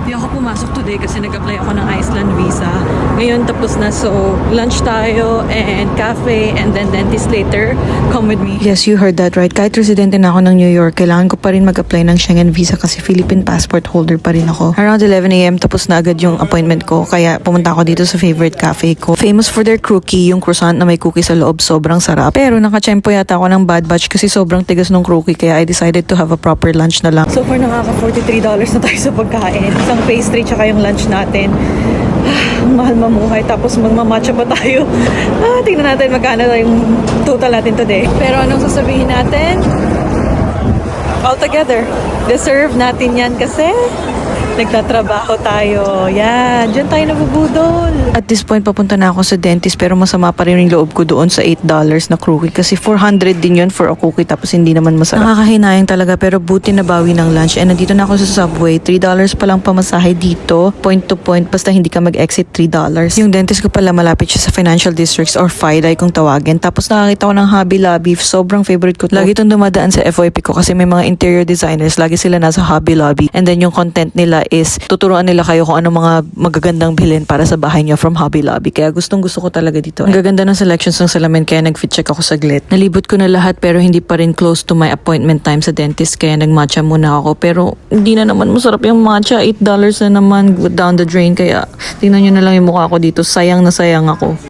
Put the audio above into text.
Hindi ako pumasok today kasi nag-apply ako ng Iceland visa. Ngayon tapos na, so lunch tayo and cafe and then dentist later. Come with me. Yes, you heard that right. Kahit residente na ako ng New York, kailangan ko pa rin mag-apply ng Schengen visa kasi Philippine passport holder pa rin ako. Around 11 a.m. tapos na agad yung appointment ko, kaya pumunta ako dito sa favorite cafe ko. Famous for their crookie, yung croissant na may cookie sa loob, sobrang sarap. Pero nakachempo yata ako ng bad batch kasi sobrang tigas ng crookie, kaya I decided to have a proper lunch na lang. So far nakaka $43 na tayo sa pagkain. Isang pastry tsaka yung lunch natin. Ang mahal mamuhay. Tapos magmamatcha pa tayo. Tingnan natin magkano yung total natin today. Pero anong sasabihin natin? All together. Deserve natin yan kasi nagtatrabaho tayo. Yan. Diyan tayo nabubudol. At this point, papunta na ako sa dentist pero masama pa rin yung loob ko doon sa $8 na cookie kasi 400 din yun for a cookie tapos hindi naman masarap. Nakakahinayang talaga pero buti na bawi ng lunch. And nandito na ako sa Subway. $3 pa lang pamasahe dito. Point to point. Basta hindi ka mag-exit $3. Yung dentist ko pala malapit siya sa financial districts or FIDI kung tawagin. Tapos nakakita ko ng Hobby Lobby. Sobrang favorite ko to. Lagi itong dumadaan sa FYP ko kasi may mga interior designers. Lagi sila nasa Hobby Lobby. And then yung content nila is tuturuan nila kayo kung ano mga magagandang bilhin para sa bahay niyo from Hobby Lobby. Kaya gustong gusto ko talaga dito. Ang gaganda ng selections ng salamin kaya nag-fit check ako saglit. Nalibot ko na lahat pero hindi pa rin close to my appointment time sa dentist kaya nag-matcha muna ako. Pero hindi na naman masarap yung matcha. $8 na naman down the drain kaya tingnan nyo na lang yung mukha ko dito. Sayang na sayang ako.